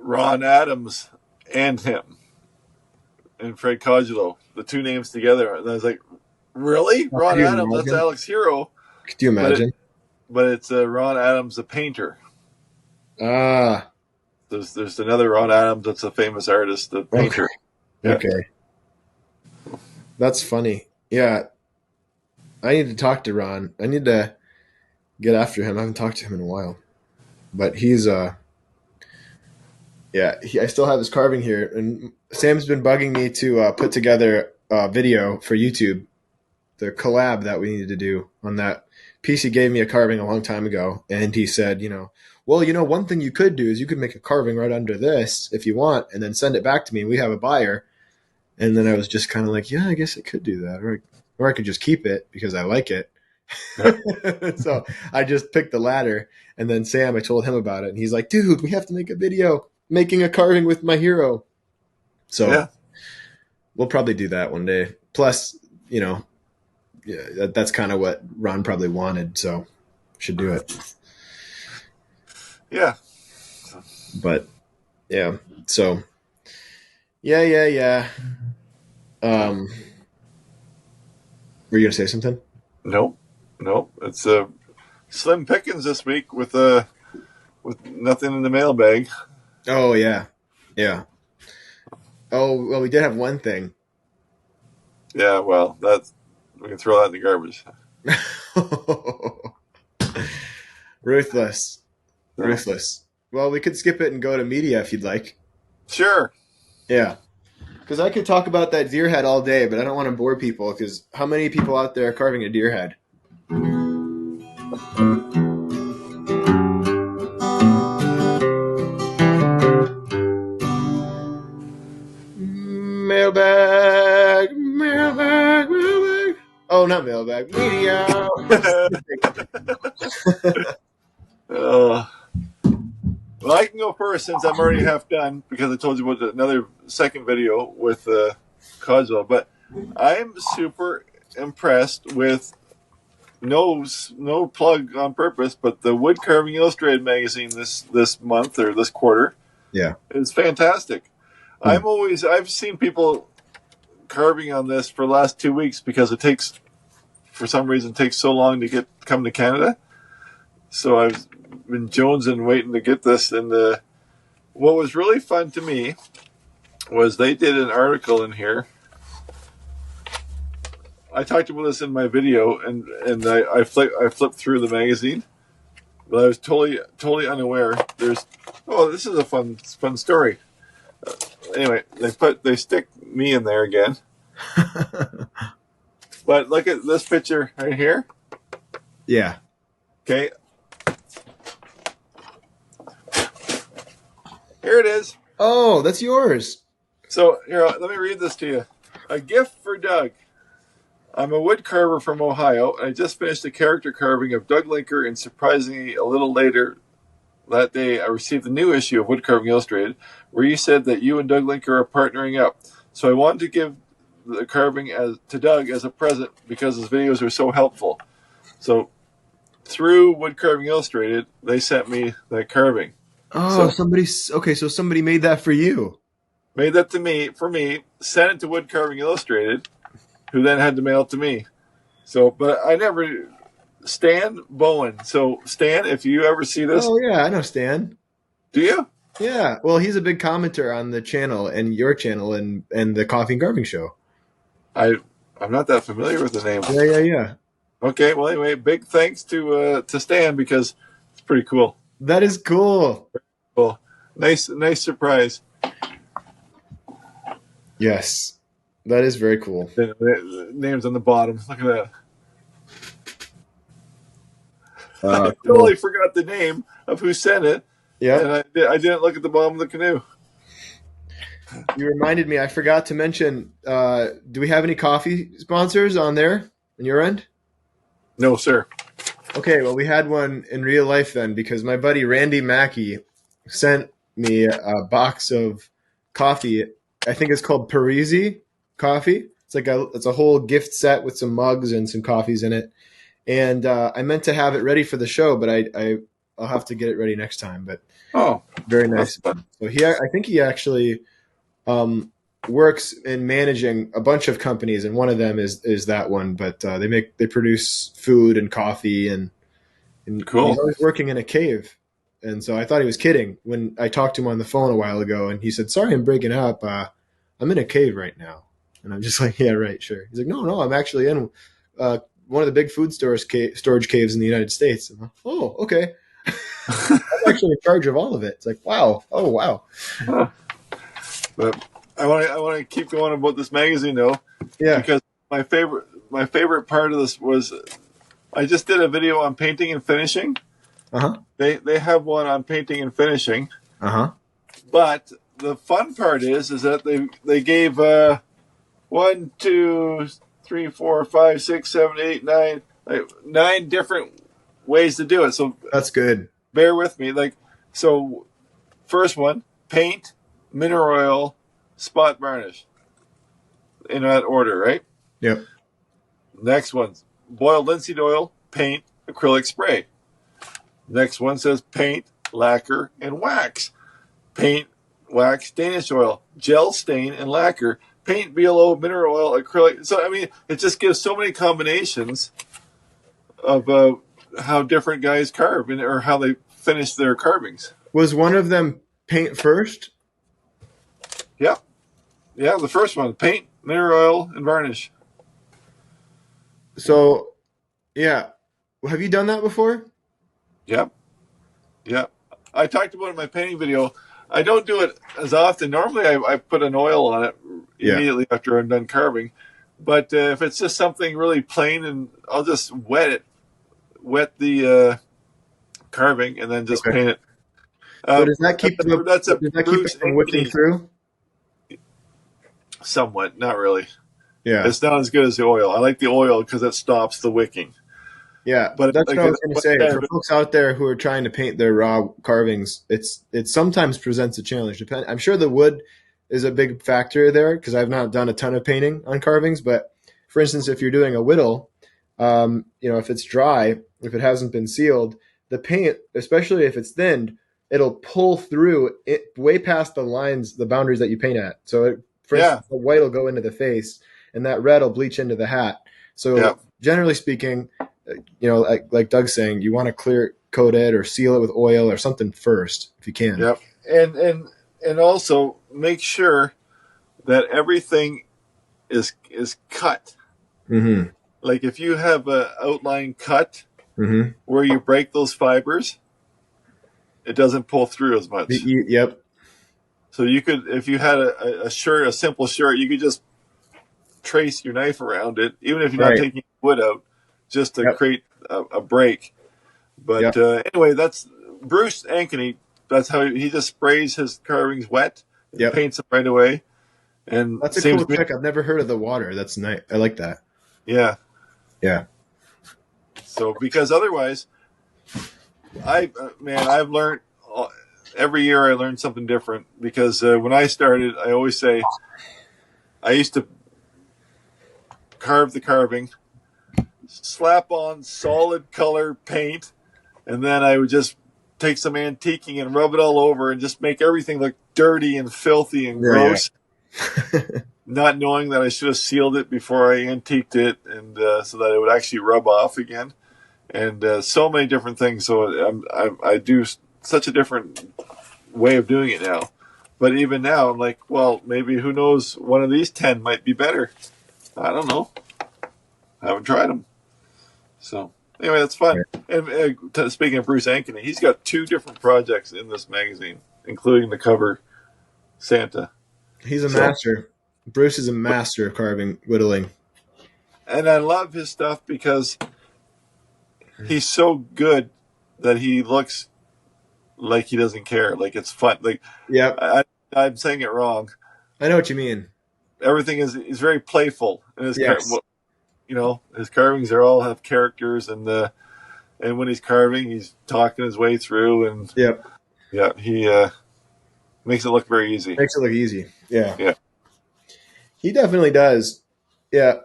Ron Adams and him and Fred Codulo, the two names together. And I was like, really? Ron you Adams? imagine? That's Alex Hero. Could you imagine? But it's Ron Adams, the painter. Ah, There's another Ron Adams that's a famous artist, a painter. Yeah. Okay. That's funny. Yeah. I need to talk to Ron. I need to get after him. I haven't talked to him in a while. But he's yeah, I still have his carving here, and Sam's been bugging me to put together a video for YouTube, the collab that we needed to do on that piece. He gave me a carving a long time ago, and he said, well, one thing you could do is you could make a carving right under this if you want, and then send it back to me, and we have a buyer. And then I was just kind of like, yeah, I guess I could do that, or I could just keep it because I like it. So I just picked the latter, and then Sam, I told him about it, and he's like, dude, we have to make a video making a carving with my hero. So yeah. We'll probably do that one day. Plus, yeah, that's kind of what Ron probably wanted, so should do it. Yeah. But yeah, so yeah. Were you gonna say something? Nope. It's slim pickings this week with nothing in the mailbag. Oh yeah. Oh well, we did have one thing. Yeah, well, we can throw that in the garbage. Ruthless. Well, we could skip it and go to media if you'd like. Sure. Yeah. Because I could talk about that deer head all day, but I don't want to bore people, because how many people out there are carving a deer head? Mailbag. Oh, not mailbag. Media. Well, I can go first since I'm already half done, because I told you about another second video with Coswell. But I'm super impressed with no plug on purpose, but the Wood Carving Illustrated magazine this month or this quarter, is fantastic. I've seen people carving on this for the last 2 weeks because for some reason takes so long to come to Canada. So I've been jonesing waiting to get this. And what was really fun to me was they did an article in here. I talked about this in my video, and I flipped through the magazine, but I was totally unaware. This is a fun story. Anyway, they stick me in there again. But look at this picture right here. Yeah. Okay. Here it is. Oh, that's yours. So here, let me read this to you. A gift for Doug. I'm a wood carver from Ohio, and I just finished a character carving of Doug Linker, and surprisingly, a little later that day, I received the new issue of Wood Carving Illustrated, where you said that you and Doug Linker are partnering up. So I wanted to give the carving to Doug as a present because his videos are so helpful. So through Wood Carving Illustrated, they sent me that carving. Oh, so somebody made that for you. Made that for me, sent it to Wood Carving Illustrated, who then had to mail it to me. So, but I never... Stan Bowen. So, Stan, if you ever see this... Oh, yeah, I know Stan. Do you? Yeah. Well, he's a big commenter on the channel and your channel and the Coffee and Carving Show. I'm not that familiar with the name. Yeah. Okay, well, anyway, big thanks to Stan, because it's pretty cool. That is cool. Cool. Nice surprise. Yes. That is very cool. The name's on the bottom. Look at that. I totally forgot the name of who sent it. Yeah. And I didn't look at the bottom of the canoe. You reminded me. I forgot to mention, do we have any coffee sponsors on there on your end? No, sir. Okay, well, we had one in real life then, because my buddy Randy Mackey sent me a box of coffee. I think it's called Parisi coffee. It's a whole gift set with some mugs and some coffees in it. And I meant to have it ready for the show, but I'll have to get it ready next time. But very nice. So I think he actually works in managing a bunch of companies, and one of them is that one. But they produce food and coffee, and cool. He's always working in a cave. And so I thought he was kidding when I talked to him on the phone a while ago, and he said, "Sorry, I'm breaking up. I'm in a cave right now." And I'm just like, "Yeah, right, sure." He's like, "No, I'm actually in one of the big food storage caves in the United States." I'm like, "Oh, okay." I'm actually in charge of all of it. It's like, wow. Oh, wow. Huh. But I want to keep going about this magazine though, Yeah. because my favorite part of this was I just did a video on painting and finishing. Uh-huh. They have one on painting and finishing. Uh-huh. But the fun part is that they gave 1, 2, 3, 4, 5, 6, 7, 8, 9, like 9 different ways to do it. So That's good. bear with me. Like, so first one, paint, mineral oil, spot varnish, in that order, right? Yep. Next one, boiled linseed oil, paint, acrylic spray. Next one says paint, lacquer, and wax. Paint, wax, Danish oil, gel stain, and lacquer. Paint, BLO, mineral oil, acrylic. So, I mean, it just gives so many combinations of how different guys carve or how they finish their carvings. Was one of them paint first? Yeah. Yeah, the first one, paint, mineral oil, and varnish. So, yeah. Have you done that before? Yep. Yeah. I talked about it in my painting video. I don't do it as often. Normally, I put an oil on it immediately after I'm done carving. But if it's just something really plain, and I'll just wet the carving, and then just paint it. So does that keep That's a it Bruce from wicking through? Somewhat, not really. Yeah. It's not as good as the oil. I like the oil because it stops the wicking. Yeah, But that's like, what I was going to say. For folks out there who are trying to paint their raw carvings, it sometimes presents a challenge. I'm sure the wood is a big factor there because I've not done a ton of painting on carvings. But for instance, if you're doing a whittle, if it's dry, if it hasn't been sealed, the paint, especially if it's thinned, it'll pull through it way past the lines, the boundaries that you paint at. So, for instance, the white will go into the face, and that red will bleach into the hat. So, generally speaking, like Doug's saying, you want to clear coat it or seal it with oil or something first if you can. Yep, and also make sure that everything is cut. Mm-hmm. Like if you have an outline cut mm-hmm. where you break those fibers, it doesn't pull through as much. Yep. So you could, if you had a shirt, a simple shirt, you could just trace your knife around it, even if you're not taking wood out, just to create a break. But anyway, that's Bruce Ankeny. That's how he just sprays his carvings wet, and paints them right away. And that's a cool trick. I've never heard of the water. That's nice. I like that. Yeah. Yeah. So because otherwise, I've learned every year. I learned something different because when I started, I always say I used to carve the carving, slap on solid color paint, and then I would just take some antiquing and rub it all over and just make everything look dirty and filthy and gross. Not knowing that I should have sealed it before I antiqued it, and so that it would actually rub off again, and so many different things. So I do such a different way of doing it now. But even now, I'm like, well, maybe who knows? One of these 10 might be better. I don't know. I haven't tried them. So anyway, that's fun. And speaking of Bruce Ankeny, he's got 2 different projects in this magazine, including the cover Santa. He's a master. Bruce is a master of carving, whittling. And I love his stuff because he's so good that he looks like he doesn't care. Like it's fun. Like, I'm saying it wrong. I know what you mean. Everything is very playful. And his his carvings all have characters, and when he's carving, he's talking his way through, and he makes it look very easy. Makes it look easy. Yeah. He definitely does. Yeah.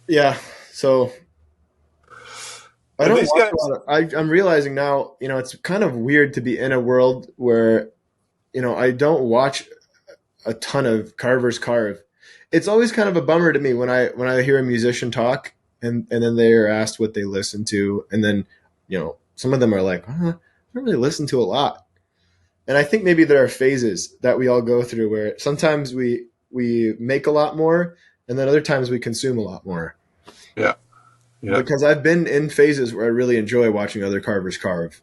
Yeah. So I don't watch a lot of, I'm realizing now, it's kind of weird to be in a world where, I don't watch a ton of carvers carve. It's always kind of a bummer to me when I hear a musician talk and then they are asked what they listen to, and then, some of them are like, I don't really listen to a lot. And I think maybe there are phases that we all go through where sometimes we make a lot more, and then other times we consume a lot more. Yeah. Yeah. Because I've been in phases where I really enjoy watching other carvers carve,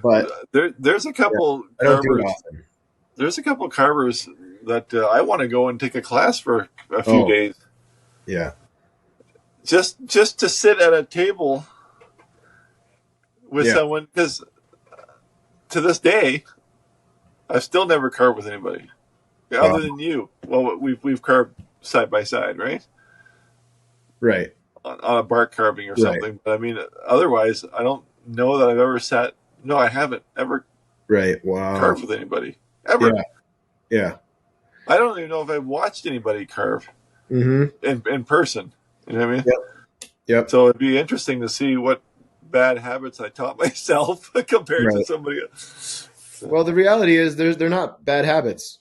but There's a yeah, couple I don't do it carvers. often. There's a couple carvers that I want to go and take a class for a few Oh, days, yeah, just to sit at a table with yeah, someone. Because to this day, I've still never carved with anybody wow, other than you. Well, we've carved side by side, right? right, On a bark carving or right, something. But I mean, otherwise, I don't know that I've ever sat. No, I haven't ever right. Wow, carved with anybody ever. yeah, yeah. I don't even know if I've watched anybody carve Mm-hmm. in person. You know what I mean? Yep, yep. So it'd be interesting to see what bad habits I taught myself compared to Right. somebody else. Well, the reality is they're not bad habits.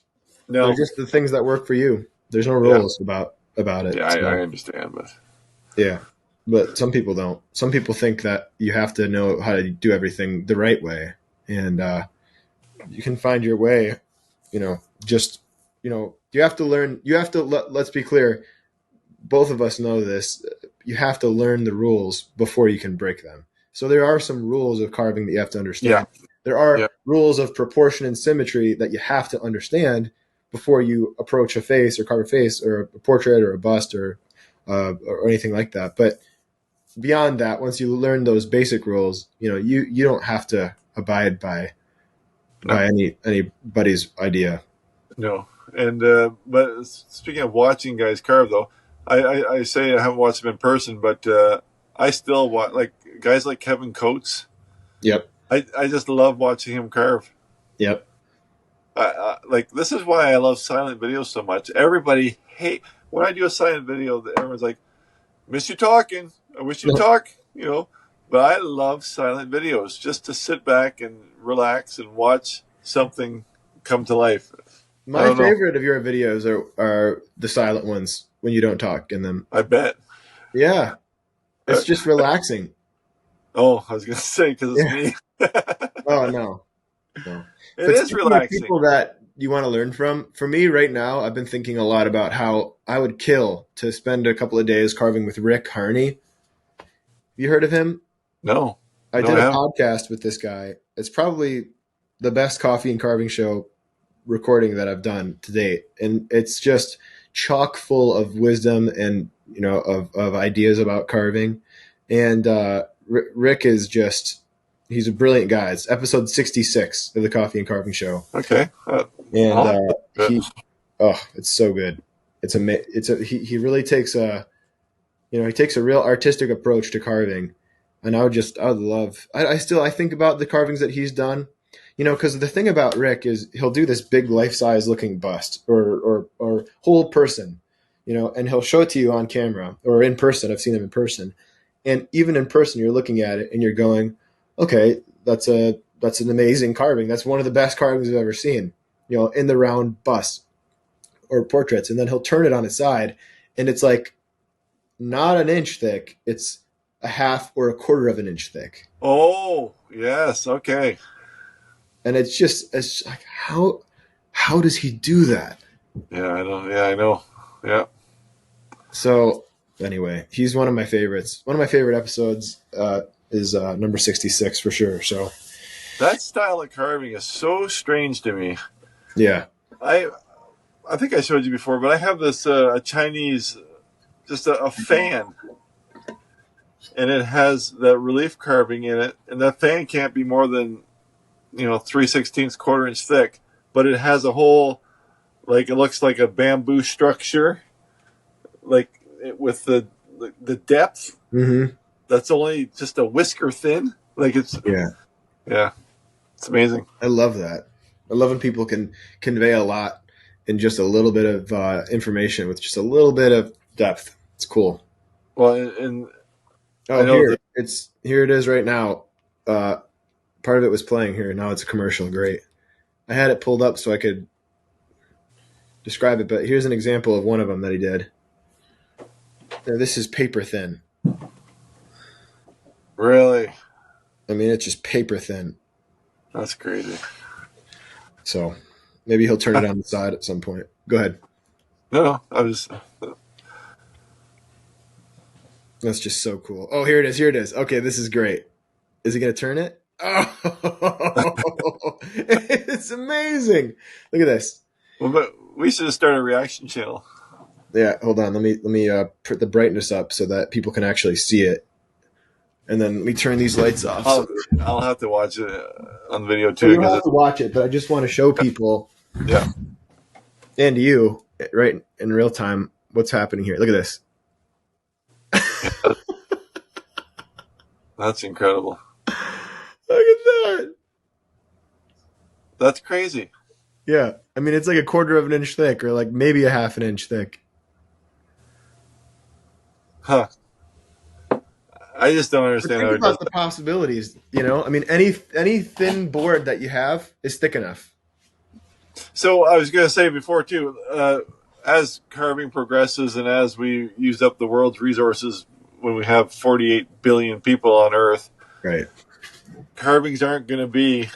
They're No, just the things that work for you. There's no yeah, rules about it. yeah, I So understand, but yeah, but some people don't. Some people think that you have to know how to do everything the right way, and you can find your way. Just you have to learn. You have to let's be clear. Both of us know this. You have to learn the rules before you can break them. So there are some rules of carving that you have to yeah, understand. There yeah, are rules of proportion and symmetry that you have to understand before you approach a face or carve a face or a portrait or a bust or anything like that. But beyond that, once you learn those basic rules, you don't have to abide no, by anybody's idea. no. And but speaking of watching guys carve, though, I say I haven't watched them in person, but I still watch like guys like Kevin Coates. Yep. I just love watching him carve. Yep. Like this is why I love silent videos so much. Everybody hate when I do a silent video. Everyone's like, "Miss you talking. I wish you'd talk." But I love silent videos just to sit back and relax and watch something come to life. I My don't know. favorite of your videos are the silent ones when you don't talk in them. I bet. Yeah, Uh, it's just relaxing. oh, I was gonna say because it's Yeah. me. Oh no, no. It But is speaking of relaxing. people that you want to learn from, for me right now, I've been thinking a lot about how I would kill to spend a couple of days carving with Rick Harney. You heard of him? No, I no, did I a haven't. podcast with this guy. It's probably the best coffee and carving show recording that I've done to date, and it's just chock full of wisdom and of ideas about carving. And Rick is just he's a brilliant guy. It's episode 66 of the Coffee and Carving Show, Okay. and I'll have to- it's so good. He really takes he takes a real artistic approach to carving, and I would love. I think about the carvings that he's done, because the thing about Rick is he'll do this big life size looking bust or whole person, and he'll show it to you on camera or in person. I've seen him in person, and even in person, you're looking at it and you're going, okay, that's an amazing carving. That's one of the best carvings I've ever seen, in the round bust or portraits, and then he'll turn it on its side, and it's like not an inch thick. It's a half or a quarter of an inch thick. Oh, yes. Okay. And it's like how does he do that? Yeah, I know. Yeah, I know. Yeah. So anyway, he's one of my favorites. One of my favorite episodes is number 66 for sure. So That style of carving is so strange to me. yeah, I I think I showed you before, but I have this a Chinese, just a fan, and it has the relief carving in it, and that fan can't be more than 3/16 quarter-inch thick, but it has a whole like it looks like a bamboo structure, like with the depth mm-hmm. that's only just a whisker thin. Like it's Yeah, yeah, it's amazing. I love that. I love when people can convey a lot in just a little bit of information with just a little bit of depth. It's cool. Well, and I Oh, know that here it is right now. Part of it was playing here. Now it's a commercial. Great. I had it pulled up so I could describe it, but here's an example of one of them that he did. Now, this is paper thin. really, I mean, it's just paper thin. That's crazy. So maybe he'll turn it on the side at some point. Go ahead. No, I was. That's just so cool. Oh, here it is. Here it is. Okay, this is great. Is he going to turn it? Oh, it's amazing. Look at this. Well, but we should have started a reaction channel. Yeah, hold on. Let me put the brightness up so that people can actually see it. And then let me turn these lights off. I'll have to watch it on video Well, too. you have to watch it, but I just want to show people Yeah. and you, right in real time, what's happening here. Look at this. That's incredible. Look at that. That's crazy. Yeah. I mean, it's like a quarter of an inch thick or like maybe a half an inch thick. Huh. I just don't understand how Think it does about the possibilities, you know? I mean, any thin board that you have is thick enough. So I was going to say before too, as carving progresses and as we use up the world's resources when we have 48 billion people on Earth, Right. carvings aren't going to be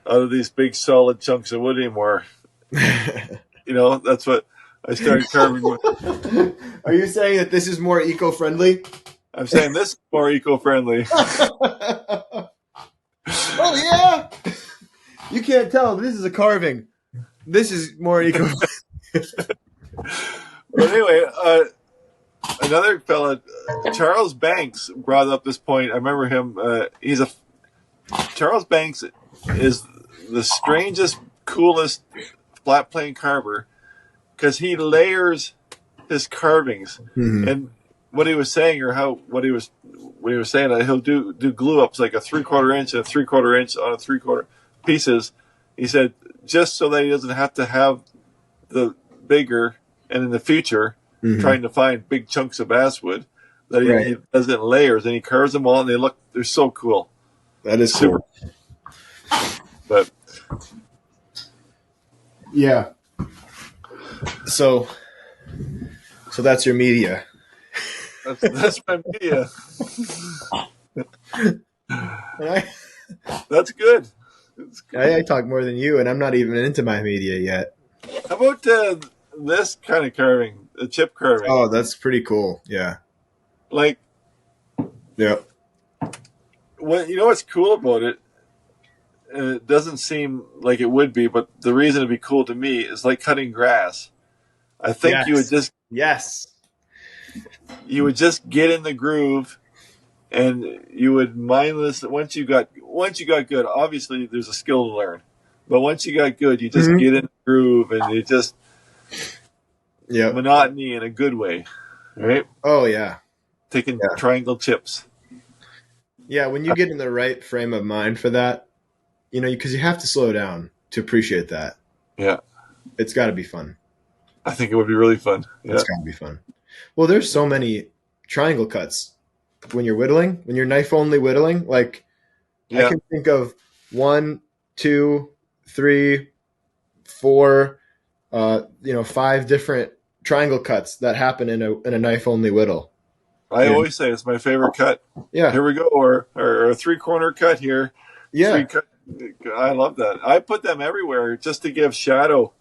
out of these big solid chunks of wood anymore. You know, that's what I started carving with. Are you saying that this is more eco-friendly? I'm saying this is more eco-friendly. Oh, yeah. You can't tell, but this is a carving. This is more eco-friendly. But anyway, another fella, Charles Banks, brought up this point. I remember him. Charles Banks is the strangest, coolest flat plane carver because he layers his carvings. Mm-hmm. And what he was saying, or what he was saying, that he'll do glue ups like a 3/4 inch and a 3/4 inch on a 3/4 pieces. He said just so that he doesn't have to have the bigger, and in the future trying to find big chunks of basswood, that he does it in layers and he carves them all and they're so cool. That is cool. But yeah. So that's your media. That's my media. That's good. I talk more than you, and I'm not even into my media yet. How about this kind of carving, the chip carving? Oh, that's pretty cool. Yeah. Like, yeah. You know what's cool about it? And it doesn't seem like it would be, but the reason it'd be cool to me is like cutting grass. I think you would just you would just get in the groove, and you would mindless once you got good. Obviously, there's a skill to learn, but once you got good, you just get in the groove, and it just monotony in a good way, right? Oh yeah, taking triangle chips. Yeah, when you get in the right frame of mind for that, you know, because you have to slow down to appreciate that. Yeah, it's got to be fun. I think it would be really fun. Yeah. It's got to be fun. Well, there's so many triangle cuts when you're whittling, when you're knife only whittling. Like, I can think of 1, 2, 3, 4, 5 different triangle cuts that happen in a knife only whittle. I always say it's my favorite cut. Yeah. Here we go, or a 3-corner cut here. Yeah. I love that. I put them everywhere just to give shadow.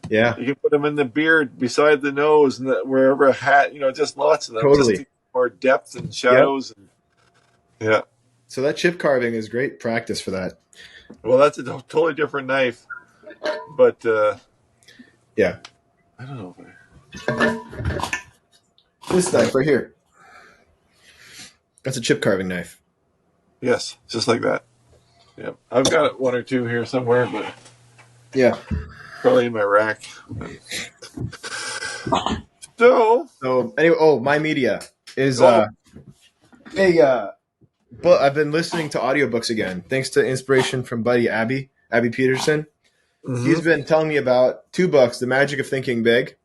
Yeah. You can put them in the beard, beside the nose, and wherever a hat, just lots of them. Totally. Just to more depth and shadows. Yep. And, so that chip carving is great practice for that. Well, that's a totally different knife. But, yeah. I don't know. This knife right here. That's a chip carving knife. Yes, just like that. Yeah, I've got one or two here somewhere, but yeah, probably in my rack. So anyway, my media is but I've been listening to audiobooks again, thanks to inspiration from buddy Abby Peterson. Mm-hmm. He's been telling me about 2 books, The Magic of Thinking Big,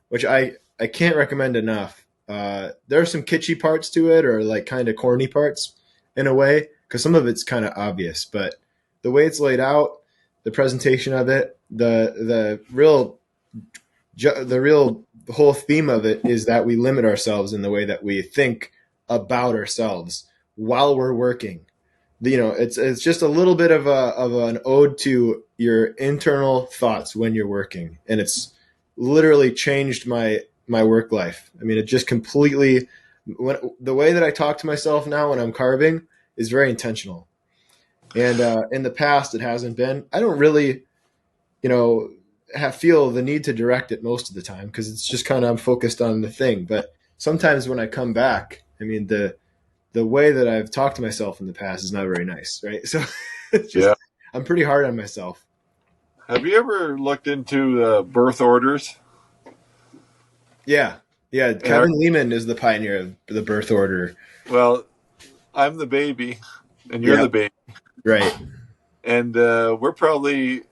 which I can't recommend enough. There are some kitschy parts to it, or like kind of corny parts in a way, because some of it's kind of obvious, but the way it's laid out, the presentation of it, the whole theme of it is that we limit ourselves in the way that we think about ourselves while we're working. it's just a little bit of an ode to your internal thoughts when you're working, and it's literally changed my work life. I mean, it just completely the way that I talk to myself now when I'm carving is very intentional. And in the past, it hasn't been. I don't really, feel the need to direct it most of the time because it's just kind of I'm focused on the thing. But sometimes when I come back, I mean the way that I've talked to myself in the past is not very nice, right? So it's just Yeah. I'm pretty hard on myself. Have you ever looked into birth orders? Yeah, yeah. And our, Kevin Lehman is the pioneer of the birth order. well, I'm the baby, and you're Yeah, the baby, right. and we're probably.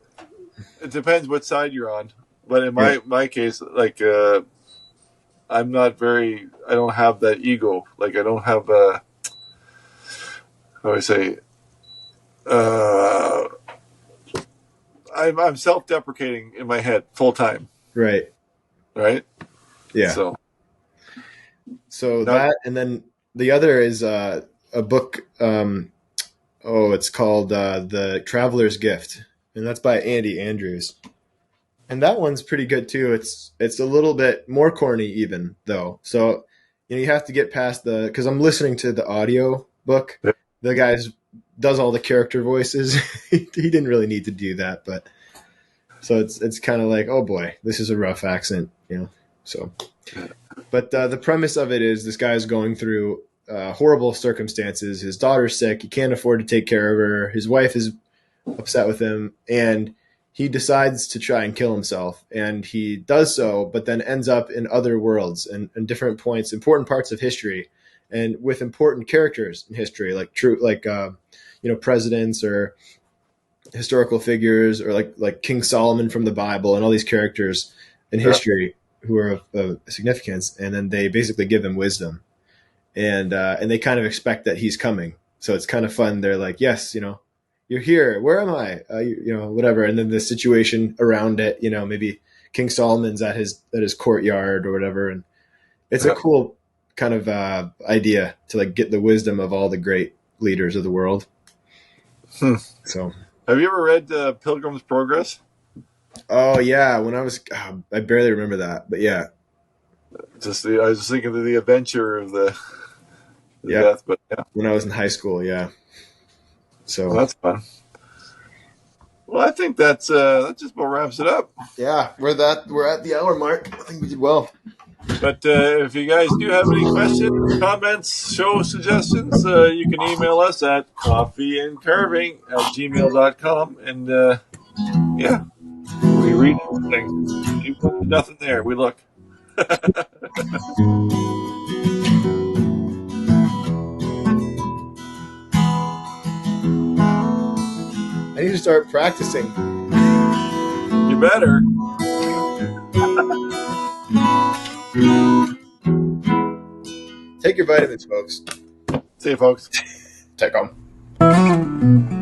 It depends what side you're on, but in Yeah, my case, like I'm not very. I don't have that ego. Like I don't have. How do I say? Uh, I'm self-deprecating in my head full time, right. right? Yeah. So So now, that, and then the other is a book. It's called The Traveler's Gift, and that's by Andy Andrews. And that one's pretty good too. It's a little bit more corny even though. So you have to get past the because I'm listening to the audio book. The guy's does all the character voices. He didn't really need to do that, but so it's kind of like, oh boy, this is a rough accent. So, but the premise of it is this guy's going through horrible circumstances. His daughter's sick. He can't afford to take care of her. His wife is upset with him, and he decides to try and kill himself. And he does so, but then ends up in other worlds and different points, important parts of history, and with important characters in history, like presidents or historical figures, or like King Solomon from the Bible, and all these characters in yeah, history who are of significance. And then they basically give him wisdom, and they kind of expect that he's coming. So it's kind of fun. They're like, yes, you're here. Where am I? Whatever. And then the situation around it, maybe King Solomon's at his courtyard or whatever. And it's a yeah. cool kind of idea to like get the wisdom of all the great leaders of the world. Hmm. So, Have you ever read Pilgrim's Progress? oh yeah, when I was, I barely remember that, but yeah, I was just thinking of the adventure of the yeah, death, but yeah, when I was in high school, yeah. well, So that's fun. Well, I think that just about wraps it up. yeah, we're at the hour mark. I think we did well. But if you guys do have any questions, comments, show suggestions, you can email us at coffeeandcarving@gmail.com. And yeah, we read anything. Even when there's nothing there, we look. I need to start practicing. You better. Take your vitamins, folks. See you, folks. Take them.